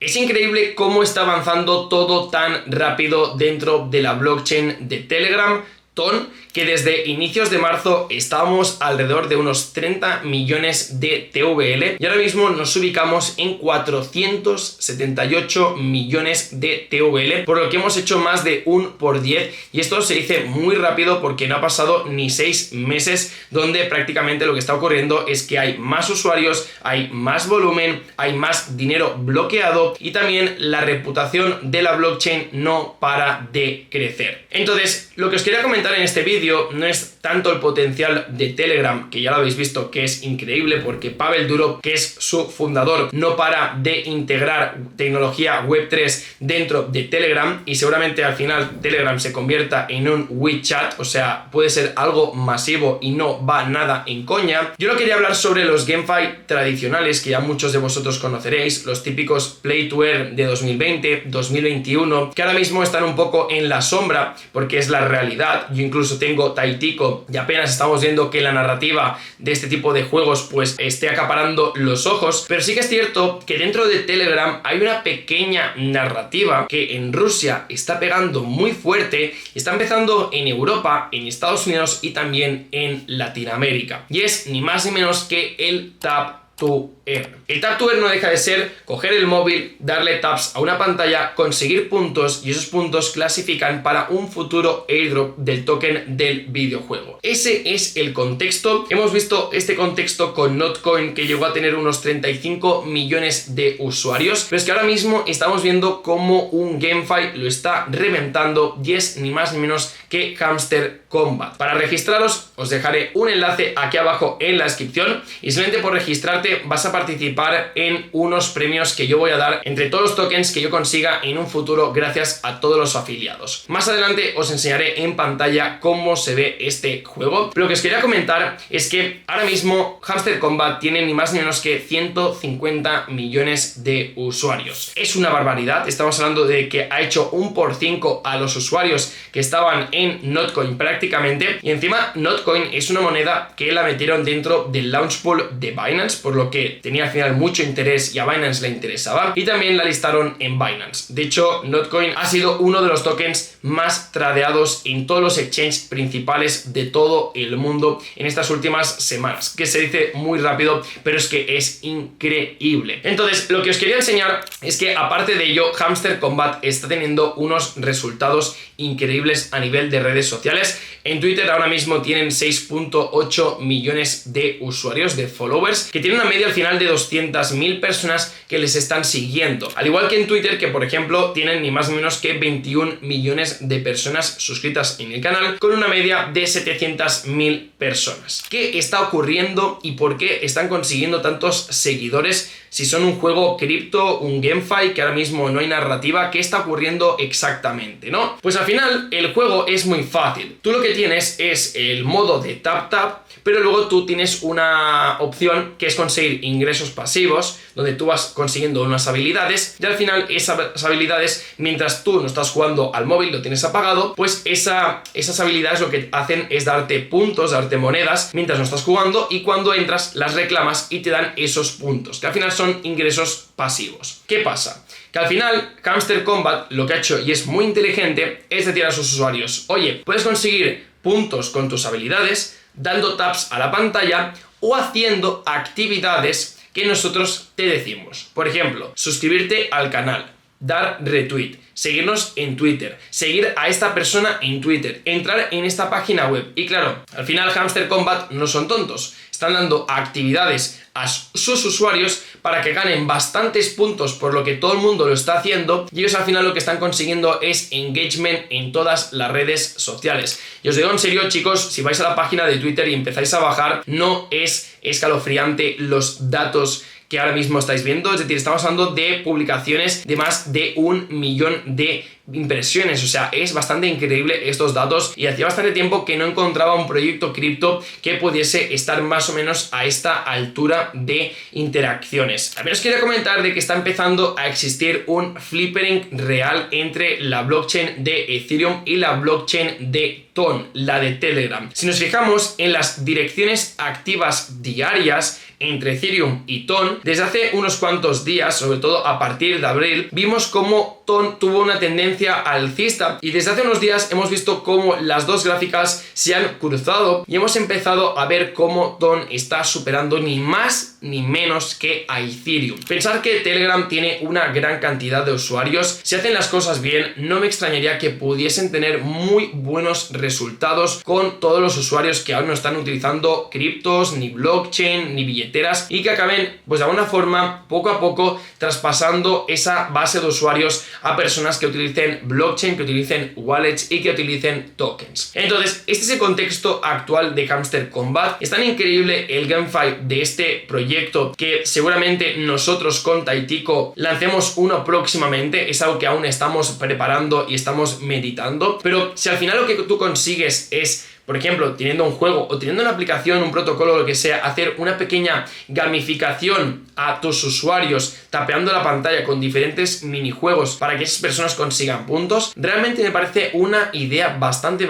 Es increíble cómo está avanzando todo tan rápido dentro de la blockchain de Telegram, Ton, que desde inicios de marzo estábamos alrededor de unos 30 millones de TVL y ahora mismo nos ubicamos en 478 millones de TVL, por lo que hemos hecho más de 1 por 10, y esto se dice muy rápido porque no ha pasado ni 6 meses donde prácticamente lo que está ocurriendo es que hay más usuarios, hay más volumen, hay más dinero bloqueado y también la reputación de la blockchain no para de crecer. Entonces, lo que os quería comentar en este vídeo no es tanto el potencial de Telegram, que ya lo habéis visto que es increíble porque Pavel Durov, que es su fundador, no para de integrar tecnología Web3 dentro de Telegram, y seguramente al final Telegram se convierta en un WeChat, o sea, puede ser algo masivo y no va nada en coña. Yo no quería hablar sobre los GameFi tradicionales que ya muchos de vosotros conoceréis, los típicos Play to Earn de 2020, 2021, que ahora mismo están un poco en la sombra porque es la realidad. Yo incluso tengo Taitico y apenas estamos viendo que la narrativa de este tipo de juegos pues esté acaparando los ojos, pero sí que es cierto que dentro de Telegram hay una pequeña narrativa que en Rusia está pegando muy fuerte y está empezando en Europa, en Estados Unidos y también en Latinoamérica, y es ni más ni menos que el Tap to Earn. El Tap to Earn no deja de ser coger el móvil, darle taps a una pantalla, conseguir puntos, y esos puntos clasifican para un futuro airdrop del token del videojuego. Ese es el contexto. Hemos visto este contexto con Notcoin, que llegó a tener unos 35 millones de usuarios, pero es que ahora mismo estamos viendo cómo un GameFi lo está reventando, y es ni más ni menos que Hamster Kombat. Para registraros os dejaré un enlace aquí abajo en la descripción, y simplemente por registrarte vas a participar en unos premios que yo voy a dar entre todos los tokens que yo consiga en un futuro gracias a todos los afiliados. Más adelante os enseñaré en pantalla cómo se ve este juego, pero lo que os quería comentar es que ahora mismo Hamster Kombat tiene ni más ni menos que 150 millones de usuarios. Es una barbaridad, estamos hablando de que ha hecho un por 5 a los usuarios que estaban en Notcoin prácticamente, y encima Notcoin es una moneda que la metieron dentro del launch pool de Binance, por lo que tenía al final mucho interés y a Binance le interesaba, y también la listaron en Binance. De hecho, Notcoin ha sido uno de los tokens más tradeados en todos los exchanges principales de todo el mundo en estas últimas semanas, que se dice muy rápido, pero es que es increíble. Entonces, lo que os quería enseñar es que aparte de ello, Hamster Kombat está teniendo unos resultados increíbles a nivel de redes sociales. En Twitter ahora mismo tienen 6.8 millones de usuarios, de followers, que tienen una media al final de 200.000 personas que les están siguiendo. Al igual que en Twitter, que por ejemplo tienen ni más ni menos que 21 millones de personas suscritas en el canal, con una media de 700.000 personas. ¿Qué está ocurriendo y por qué están consiguiendo tantos seguidores? Si son un juego cripto, un GameFi, que ahora mismo no hay narrativa, ¿qué está ocurriendo exactamente, no? Pues al final el juego es muy fácil. Tú lo que tienes es el modo de tap tap, pero luego tú tienes una opción que es conseguir ingresos pasivos, donde tú vas consiguiendo unas habilidades, y al final esas habilidades, mientras tú no estás jugando al móvil, lo tienes apagado, pues esas habilidades lo que hacen es darte puntos, darte monedas mientras no estás jugando, y cuando entras las reclamas y te dan esos puntos, que al final son ingresos pasivos. ¿Qué pasa? Que al final Hamster Kombat lo que ha hecho, y es muy inteligente, es decir a sus usuarios: oye, puedes conseguir puntos con tus habilidades dando taps a la pantalla o haciendo actividades que nosotros te decimos. Por ejemplo, suscribirte al canal, dar retweet, seguirnos en Twitter, seguir a esta persona en Twitter, entrar en esta página web. Y claro, al final Hamster Kombat no son tontos, están dando actividades a sus usuarios para que ganen bastantes puntos, por lo que todo el mundo lo está haciendo, y ellos al final lo que están consiguiendo es engagement en todas las redes sociales. Y os digo en serio, chicos, si vais a la página de Twitter y empezáis a bajar, no es escalofriante los datos que ahora mismo estáis viendo. Es decir, estamos hablando de publicaciones de más de 1 millón de impresiones, o sea, es bastante increíble estos datos, y hacía bastante tiempo que no encontraba un proyecto cripto que pudiese estar más o menos a esta altura de interacciones. También os quería comentar de que está empezando a existir un flippering real entre la blockchain de Ethereum y la blockchain de Ton, la de Telegram. Si nos fijamos en las direcciones activas diarias entre Ethereum y Ton, Ethereum, desde hace unos cuantos días, sobre todo a partir de abril, vimos cómo TON tuvo una tendencia alcista y desde hace unos días hemos visto cómo las dos gráficas se han cruzado y hemos empezado a ver cómo TON está superando ni más ni menos que a Ethereum. Pensar que Telegram tiene una gran cantidad de usuarios, si hacen las cosas bien, no me extrañaría que pudiesen tener muy buenos resultados con todos los usuarios que aún no están utilizando criptos, ni blockchain, ni billeteras y que acaben, pues de alguna forma, poco a poco, traspasando esa base de usuarios a personas que utilicen blockchain, que utilicen wallets y que utilicen tokens. Entonces, este es el contexto actual de Hamster Kombat. Es tan increíble el GameFi de este proyecto que seguramente nosotros con Taitico lancemos uno próximamente. Es algo que aún estamos preparando y estamos meditando, pero si al final lo que tú consigues es, por ejemplo, teniendo un juego o teniendo una aplicación, un protocolo o lo que sea, hacer una pequeña gamificación a tus usuarios tapeando la pantalla con diferentes minijuegos para que esas personas consigan puntos, realmente me parece una idea bastante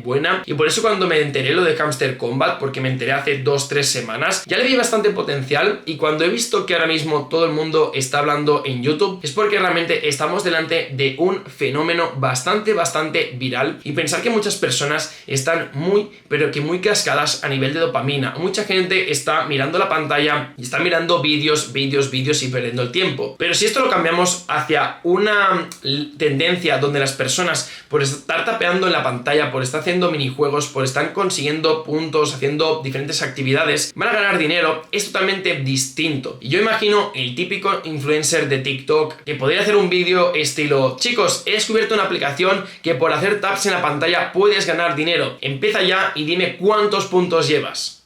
buena y por eso cuando me enteré lo de Hamster Kombat, porque me enteré hace 2-3 semanas, ya le vi bastante potencial y cuando he visto que ahora mismo todo el mundo está hablando en YouTube es porque realmente estamos delante de un fenómeno bastante viral y pensar que muchas personas están pero que muy cascadas a nivel de dopamina. Mucha gente está mirando la pantalla y está mirando vídeos y perdiendo el tiempo. Pero si esto lo cambiamos hacia una tendencia donde las personas, por estar tapeando en la pantalla, por estar haciendo minijuegos, por estar consiguiendo puntos, haciendo diferentes actividades, van a ganar dinero, es totalmente distinto. Y yo imagino el típico influencer de TikTok que podría hacer un vídeo estilo: chicos, he descubierto una aplicación que por hacer taps en la pantalla puedes ganar dinero. Empieza ya y dime cuántos puntos llevas.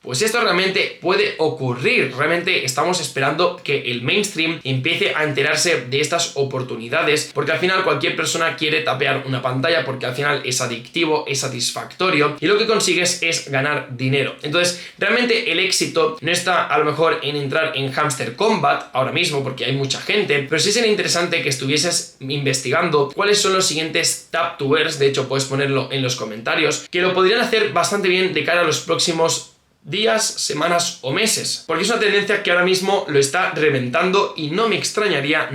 Pues esto realmente puede ocurrir. Realmente estamos esperando que el mainstream empiece a enterarse de estas oportunidades, porque al final cualquier persona quiere tapear una pantalla porque al final es adictivo, es satisfactorio y lo que consigues es ganar dinero. Entonces realmente el éxito no está a lo mejor en entrar en Hamster Kombat ahora mismo porque hay mucha gente, pero sí sería interesante que estuvieses investigando cuáles son los siguientes tap to earn. De hecho puedes ponerlo en los comentarios, que lo podrían hacer bastante bien de cara a los próximos días, semanas o meses, porque es una tendencia que ahora mismo lo está reventando y no me extrañaría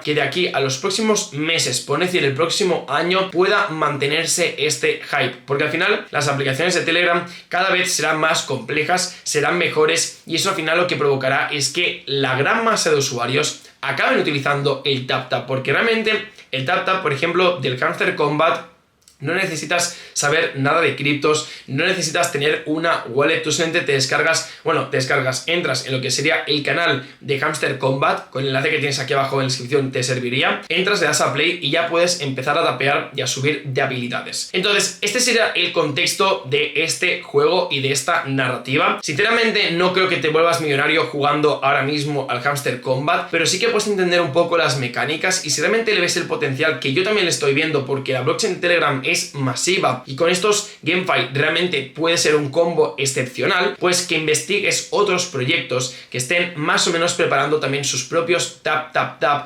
que de aquí a los próximos meses, por no decir el próximo año, pueda mantenerse este hype, porque al final las aplicaciones de Telegram cada vez serán más complejas, serán mejores y eso al final lo que provocará es que la gran masa de usuarios acaben utilizando el TapTap, porque realmente el TapTap, por ejemplo, del Hamster Kombat, no necesitas saber nada de criptos, no necesitas tener una wallet, tú solamente entras en lo que sería el canal de Hamster Kombat, con el enlace que tienes aquí abajo en la descripción te serviría, entras, le das a play y ya puedes empezar a tapear y a subir de habilidades. Entonces, este sería el contexto de este juego y de esta narrativa. Sinceramente, no creo que te vuelvas millonario jugando ahora mismo al Hamster Kombat, pero sí que puedes entender un poco las mecánicas y si realmente le ves el potencial, que yo también le estoy viendo porque la blockchain de Telegram es masiva y con estos GameFi realmente puede ser un combo excepcional, pues que investigues otros proyectos que estén más o menos preparando también sus propios tap,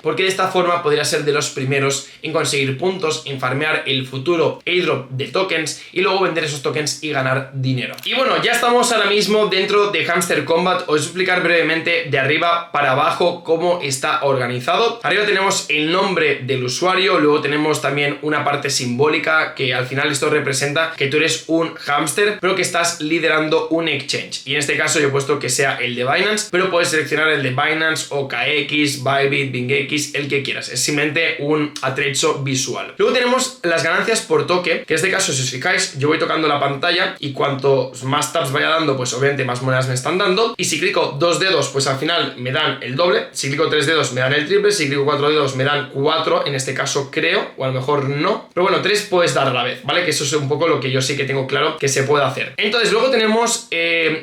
porque de esta forma podría ser de los primeros en conseguir puntos, en farmear el futuro airdrop de tokens y luego vender esos tokens y ganar dinero. Y bueno, ya estamos ahora mismo dentro de Hamster Kombat. Os voy a explicar brevemente de arriba para abajo cómo está organizado. Arriba tenemos el nombre del usuario, luego tenemos también una parte simbólica que al final esto representa que tú eres un hámster pero que estás liderando un exchange, y en este caso yo he puesto que sea el de Binance, pero puedes seleccionar el de Binance, OKX, Bybit, BingX, el que quieras. Es simplemente un atrecho visual. Luego tenemos las ganancias por toque, que en este caso, si os fijáis, yo voy tocando la pantalla y cuanto más taps vaya dando, pues obviamente más monedas me están dando, y si clico 2 dedos pues al final me dan el doble, si clico 3 dedos me dan el triple, si clico 4 dedos me dan 4, en este caso creo, o a lo mejor no, pero bueno, 3 puedes dar a la vez, ¿vale? Que eso es un poco lo que yo sí que tengo claro que se puede hacer. Entonces luego tenemos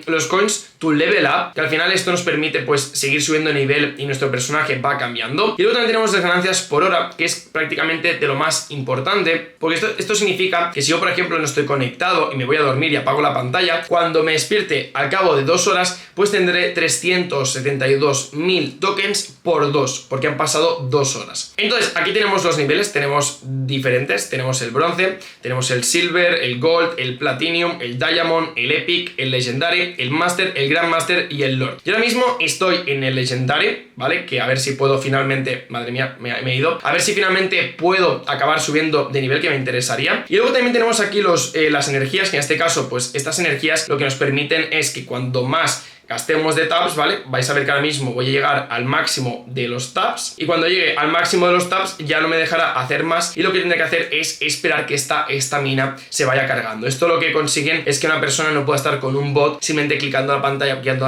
los coins to level up, que al final esto nos permite pues seguir subiendo de nivel y nuestro personaje va cambiando. Y luego también tenemos las ganancias por hora, que es prácticamente de lo más importante, porque esto significa que si yo por ejemplo no estoy conectado y me voy a dormir y apago la pantalla, cuando me despierte al cabo de 2 horas pues tendré 372.000 tokens por 2, porque han pasado 2 horas. Entonces aquí tenemos los niveles, tenemos diferentes, tenemos el bronce, tenemos el silver, el gold, el platinum, el diamond, el epic, el legendary, el master, el Grandmaster y el Lord. Yo ahora mismo estoy en el Legendary, ¿vale? Que a ver si puedo finalmente, madre mía, me he ido, a ver si finalmente puedo acabar subiendo de nivel, que me interesaría. Y luego también tenemos aquí las energías, que en este caso, pues estas energías lo que nos permiten es que cuando más gastemos de tabs, ¿vale? Vais a ver que ahora mismo voy a llegar al máximo de los tabs, y cuando llegue al máximo de los tabs ya no me dejará hacer más, y lo que tendré que hacer es esperar que esta estamina se vaya cargando. Esto lo que consiguen es que una persona no pueda estar con un bot simplemente clicando la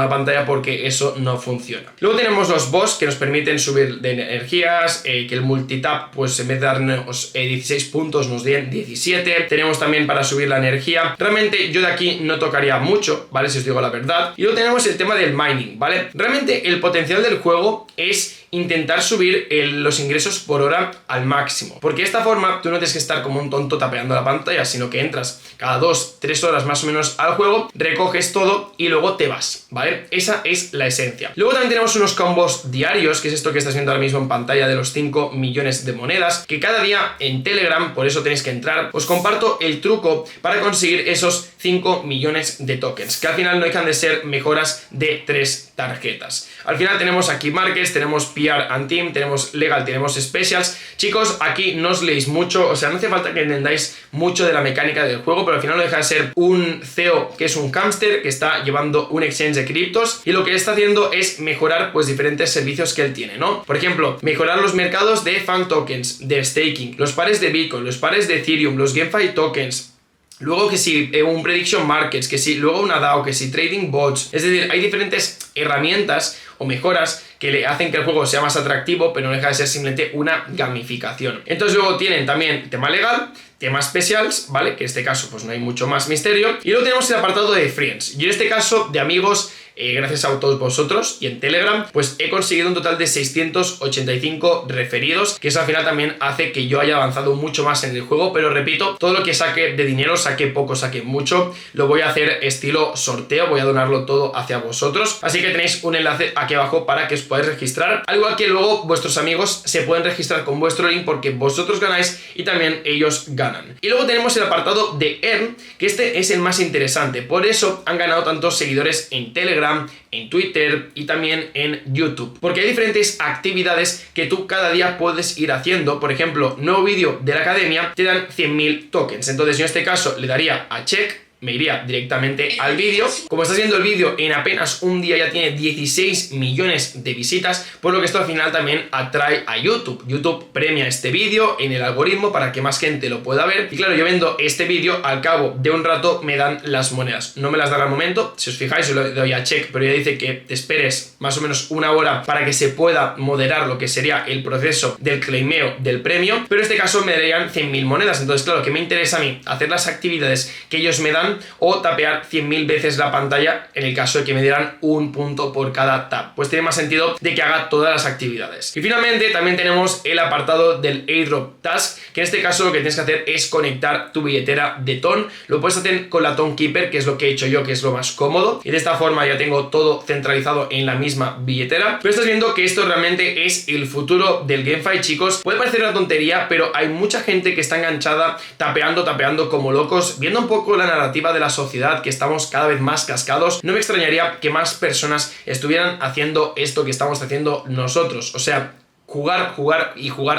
pantalla, porque eso no funciona. Luego tenemos los boss, que nos permiten subir de energías, que el multitap, pues en vez de darnos 16 puntos nos den 17. Tenemos también para subir la energía. Realmente yo de aquí no tocaría mucho, ¿vale? Si os digo la verdad. Y luego tenemos el tema del mining, ¿vale? Realmente el potencial del juego es intentar subir los ingresos por hora al máximo, porque de esta forma tú no tienes que estar como un tonto tapeando la pantalla, sino que entras cada 2-3 horas más o menos al juego, recoges todo y luego te vas, ¿vale? Esa es la esencia. Luego también tenemos unos combos diarios, que es esto que estás viendo ahora mismo en pantalla, de los 5 millones de monedas, que cada día en Telegram, por eso tenéis que entrar, os comparto el truco para conseguir esos 5 millones de tokens, que al final no dejan de ser mejoras de 3 tarjetas. Al final tenemos aquí markets, tenemos PR and team, tenemos legal, tenemos specials. Chicos, aquí no os leéis mucho, o sea, no hace falta que entendáis mucho de la mecánica del juego, pero al final no deja de ser un CEO que es un hámster que está llevando un exchange de criptos, y lo que está haciendo es mejorar pues diferentes servicios que él tiene, ¿no? Por ejemplo, mejorar los mercados de fan tokens, de staking, los pares de Bitcoin, los pares de Ethereum, los GameFi tokens. Luego que si un prediction markets, que si luego una DAO, que si trading bots. Es decir, hay diferentes herramientas o mejoras que le hacen que el juego sea más atractivo, pero no deja de ser simplemente una gamificación. Entonces luego tienen también tema legal, tema specials, ¿vale? Que en este caso pues no hay mucho más misterio. Y luego tenemos el apartado de friends. Y en este caso de amigos, gracias a todos vosotros y en Telegram, pues he conseguido un total de 685 referidos, que eso al final también hace que yo haya avanzado mucho más en el juego. Pero repito, todo lo que saque de dinero, saque poco, saque mucho, lo voy a hacer estilo sorteo, voy a donarlo todo hacia vosotros, así que tenéis un enlace aquí abajo para que os podáis registrar, al igual que luego vuestros amigos se pueden registrar con vuestro link, porque vosotros ganáis y también ellos ganan. Y luego tenemos el apartado de Earn, que este es el más interesante, por eso han ganado tantos seguidores en Telegram, en Twitter y también en YouTube, porque hay diferentes actividades que tú cada día puedes ir haciendo. Por ejemplo, nuevo vídeo de la academia, te dan 100.000 tokens, entonces yo en este caso le daría a check, me iría directamente al vídeo. Como estás viendo el vídeo, en apenas un día ya tiene 16 millones de visitas, por lo que esto al final también atrae a YouTube. YouTube premia este vídeo en el algoritmo para que más gente lo pueda ver, y claro, yo viendo este vídeo, al cabo de un rato me dan las monedas. No me las dan al momento, si os fijáis, yo le doy a check, pero ya dice que te esperes más o menos una hora para que se pueda moderar lo que sería el proceso del claimeo del premio, pero en este caso me darían 100.000 monedas. Entonces claro, que me interesa a mí hacer las actividades que ellos me dan o tapear 100.000 veces la pantalla en el caso de que me dieran un punto por cada tap. Pues tiene más sentido de que haga todas las actividades. Y finalmente también tenemos el apartado del airdrop task, que en este caso lo que tienes que hacer es conectar tu billetera de TON. Lo puedes hacer con la TON Keeper, que es lo que he hecho yo, que es lo más cómodo, y de esta forma ya tengo todo centralizado en la misma billetera. Pero estás viendo que esto realmente es el futuro del GameFi, chicos. Puede parecer una tontería, pero hay mucha gente que está enganchada tapeando como locos, viendo un poco la narrativa de la sociedad, que estamos cada vez más cascados. No me extrañaría que más personas estuvieran haciendo esto que estamos haciendo nosotros, o sea, jugar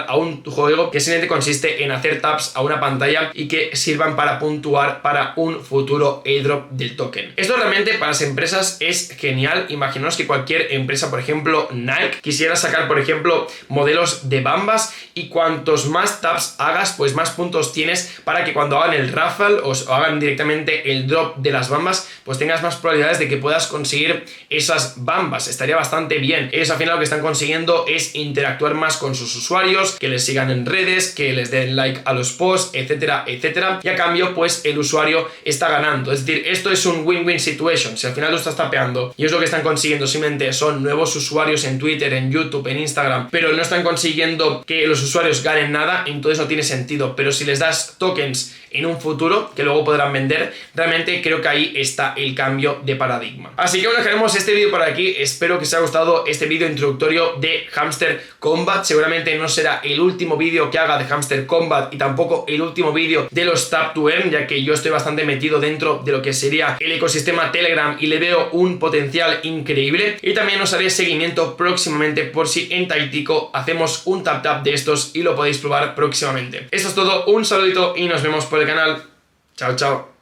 a un juego que simplemente consiste en hacer taps a una pantalla y que sirvan para puntuar para un futuro airdrop del token. Esto realmente para las empresas es genial. Imaginaos que cualquier empresa, por ejemplo Nike, quisiera sacar por ejemplo modelos de bambas, y cuantos más taps hagas, pues más puntos tienes para que cuando hagan el raffle o hagan directamente el drop de las bambas, pues tengas más probabilidades de que puedas conseguir esas bambas. Estaría bastante bien. Ellos al final lo que están consiguiendo es interactuar más con sus usuarios, que les sigan en redes, que les den like a los posts, etcétera, etcétera, y a cambio pues el usuario está ganando. Es decir, esto es un win-win situation. Si al final lo estás tapeando y es lo que están consiguiendo, simplemente son nuevos usuarios en Twitter, en YouTube, en Instagram, pero no están consiguiendo que los usuarios ganen nada, entonces no tiene sentido. Pero si les das tokens en un futuro que luego podrán vender, realmente creo que ahí está el cambio de paradigma. Así que bueno, dejaremos este vídeo por aquí. Espero que os haya gustado este vídeo introductorio de Hamster Combat. Seguramente no será el último vídeo que haga de Hamster Combat y tampoco el último vídeo de los Tap to Earn, ya que yo estoy bastante metido dentro de lo que sería el ecosistema Telegram y le veo un potencial increíble. Y también os haré seguimiento próximamente por si en Taitico hacemos un tap tap de estos y lo podéis probar próximamente. Esto es todo, un saludito y nos vemos por el canal. Chao, chao.